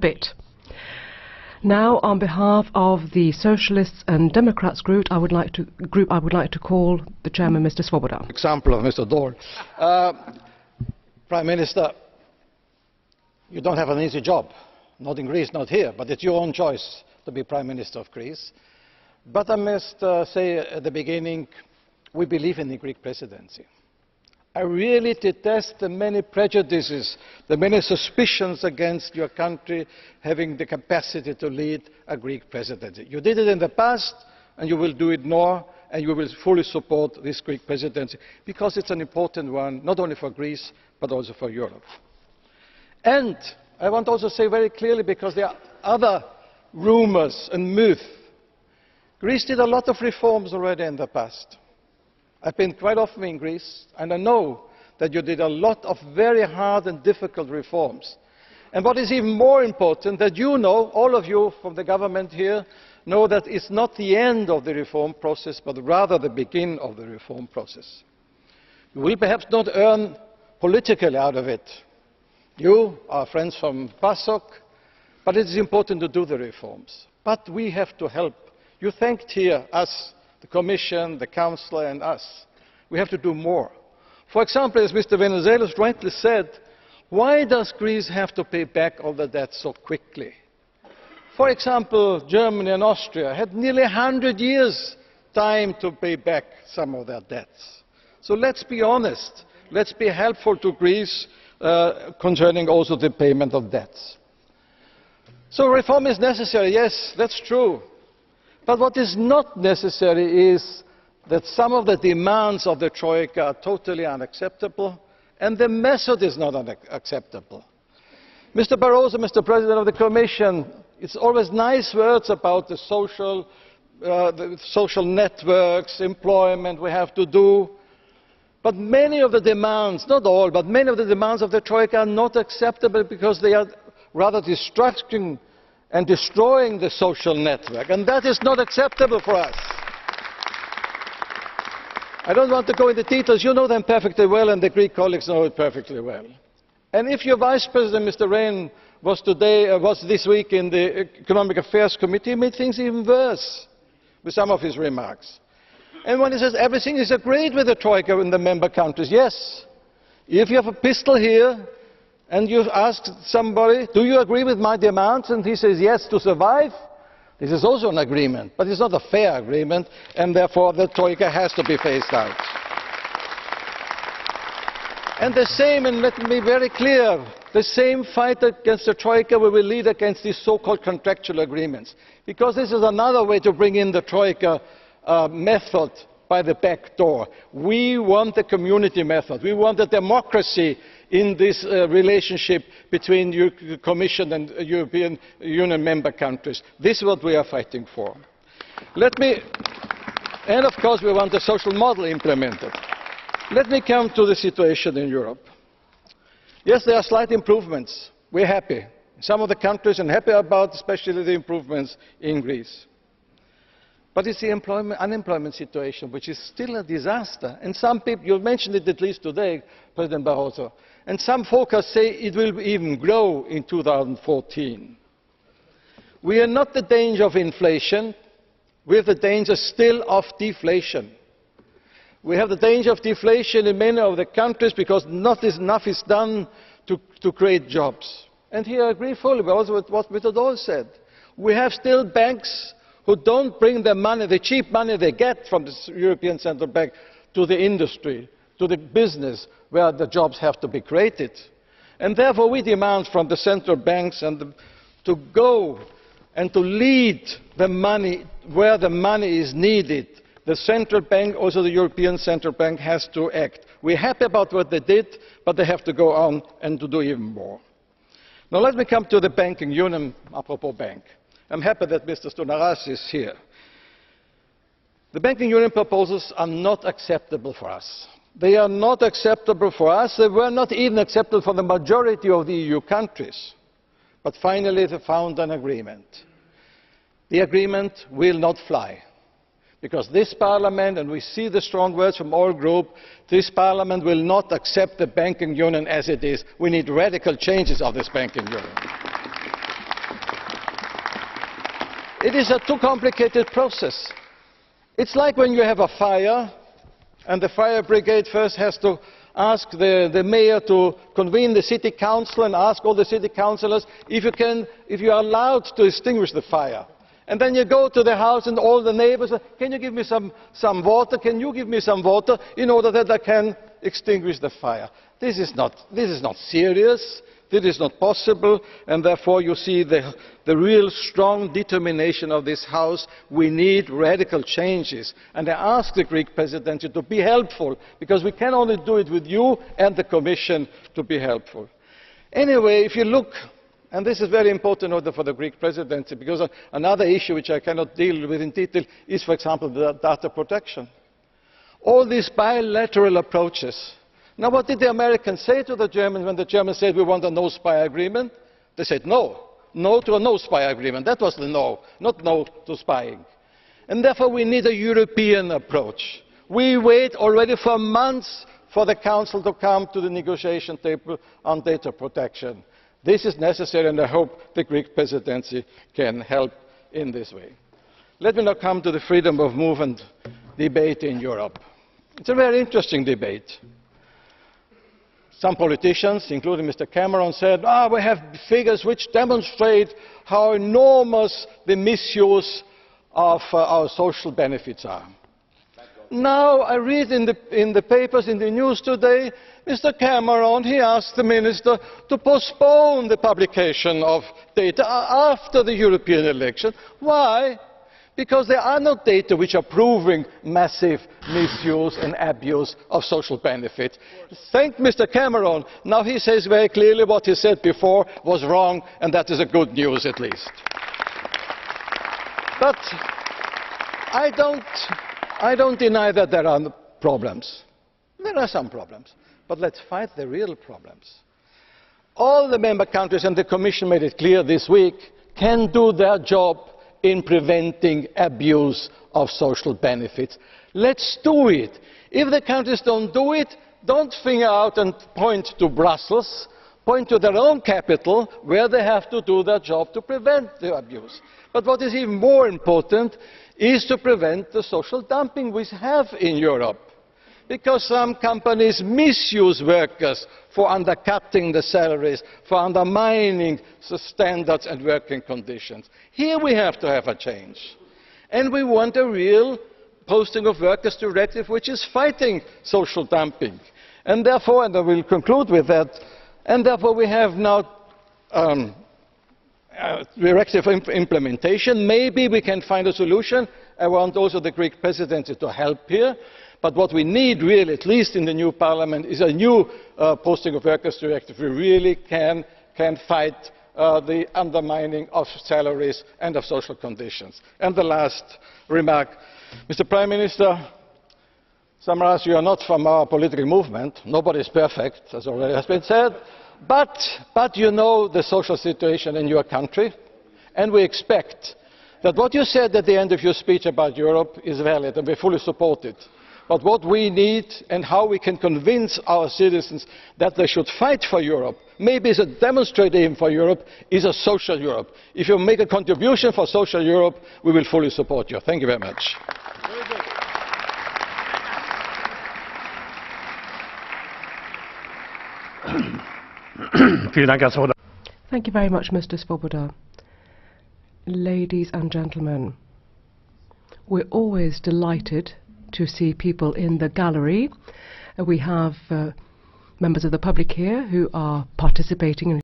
bit. Now, on behalf of the Socialists and Democrats group, I would like to call the chairman, Mr. Swoboda. Example of Mr. Daul. Prime Minister, you don't have an easy job, not in Greece, not here, but it's your own choice to be Prime Minister of Greece. But I must say at the beginning, we believe in the Greek presidency. I really detest the many prejudices, the many suspicions against your country having the capacity to lead a Greek presidency. You did it in the past, and you will do it more, and you will fully support this Greek presidency, because it's an important one, not only for Greece, but also for Europe. And I want to also say very clearly, because there are other rumors and myths, Greece did a lot of reforms already in the past. I've been quite often in Greece, and I know that you did a lot of very hard and difficult reforms. And what is even more important, that you know, all of you from the government here, know that it's not the end of the reform process, but rather the beginning of the reform process. You will perhaps not earn politically out of it. You, our friends from PASOK, but it is important to do the reforms. But we have to help. You thanked here us, the Commission, the Council and us. We have to do more. For example, as Mr. Venizelos rightly said, why does Greece have to pay back all the debt so quickly? For example, Germany and Austria had nearly 100 years' time to pay back some of their debts. So let's be honest. Let's be helpful to Greece concerning also the payment of debts. So reform is necessary, yes, that's true. But what is not necessary is that some of the demands of the Troika are totally unacceptable, and the method is not acceptable. Mr. Barroso, Mr. President of the Commission, it's always nice words about the social networks, employment we have to do, but many of the demands, not all, but many of the demands of the Troika are not acceptable because they are rather destructing and destroying the social network, and that is not acceptable for us. I don't want to go into details. You know them perfectly well, and the Greek colleagues know it perfectly well. And if your Vice President, Mr. Rehn, was this week in the Economic Affairs Committee, he made things even worse with some of his remarks. And when he says everything is agreed with the Troika in the member countries, yes. If you have a pistol here, and you ask somebody, do you agree with my demands? And he says yes to survive. This is also an agreement, but it's not a fair agreement, and therefore the Troika has to be phased out. And the same, and let me be very clear, the same fight against the Troika we will lead against these so-called contractual agreements. Because this is another way to bring in the Troika method by the back door. We want the community method. We want the democracy in this relationship between the Commission and European Union member countries. This is what we are fighting for. And of course we want the social model implemented. Let me come to the situation in Europe. Yes, there are slight improvements. We're happy. In some of the countries, and happy about especially the improvements in Greece. But it's the unemployment situation which is still a disaster. And some people, you mentioned it at least today, President Barroso, and some forecasts say it will even grow in 2014. We are not the danger of inflation, we have the danger still of deflation. We have the danger of deflation in many of the countries because not enough is done to create jobs. And here I agree fully also with what Mr. Daul said. We have still banks who don't bring the money, the cheap money they get from the European Central Bank, to the industry, to the business where the jobs have to be created. And therefore we demand from the central banks to go and to lead the money where the money is needed. The central bank, also the European Central Bank, has to act. We're happy about what they did, but they have to go on and to do even more. Now let me come to the banking union, apropos bank. I'm happy that Mr. Stonaras is here. The banking union proposals are not acceptable for us. They are not acceptable for us. They were not even acceptable for the majority of the EU countries. But finally they found an agreement. The agreement will not fly. Because this Parliament, and we see the strong words from all groups, this Parliament will not accept the banking union as it is. We need radical changes of this banking union. It is a too complicated process. It's like when you have a fire, and the fire brigade first has to ask the mayor to convene the city council and ask all the city councillors if you are allowed to extinguish the fire. And then you go to the house and all the neighbours say, can you give me some water? Can you give me some water in order that I can extinguish the fire? This is not serious. This is not possible, and therefore you see the real strong determination of this House. We need radical changes. And I ask the Greek Presidency to be helpful, because we can only do it with you and the Commission to be helpful. Anyway, if you look, and this is very important also for the Greek Presidency, because another issue which I cannot deal with in detail is, for example, the data protection. All these bilateral approaches. Now, what did the Americans say to the Germans when the Germans said we want a no-spy agreement? They said no. No to a no-spy agreement. That was the no, not no to spying. And therefore we need a European approach. We wait already for months for the Council to come to the negotiation table on data protection. This is necessary, and I hope the Greek Presidency can help in this way. Let me now come to the freedom of movement debate in Europe. It's a very interesting debate. Some politicians, including Mr. Cameron, said, we have figures which demonstrate how enormous the misuse of our social benefits are. Now I read in the papers, in the news today, Mr. Cameron, he asked the minister to postpone the publication of data after the European election. Why? Because there are no data which are proving massive misuse and abuse of social benefit. Thank Mr. Cameron. Now he says very clearly what he said before was wrong, and that is a good news at least. But I don't deny that there are problems. There are some problems. But let's fight the real problems. All the member countries, and the Commission made it clear this week, can do their job in preventing abuse of social benefits. Let's do it. If the countries don't do it, don't finger out and point to Brussels. Point to their own capital, where they have to do their job to prevent the abuse. But what is even more important is to prevent the social dumping we have in Europe. Because some companies misuse workers for undercutting the salaries, for undermining the standards and working conditions. Here we have to have a change. And we want a real posting of workers directive which is fighting social dumping. And therefore, and I will conclude with that, and therefore we have now directive implementation. Maybe we can find a solution. I want also the Greek Presidency to help here. But what we need really, at least in the new Parliament, is a new posting of workers directive. We really can fight the undermining of salaries and of social conditions. And the last remark, Mr. Prime Minister Samaras, you are not from our political movement. Nobody is perfect, as already has been said. But you know the social situation in your country, and we expect that what you said at the end of your speech about Europe is valid, and we fully support it. But what we need, and how we can convince our citizens that they should fight for Europe, maybe as a demonstrator even for Europe, is a social Europe. If you make a contribution for social Europe, we will fully support you. Thank you very much. Thank you very much, Mr. Swoboda. Ladies and gentlemen, we're always delighted to see people in the gallery. We have members of the public here who are participating in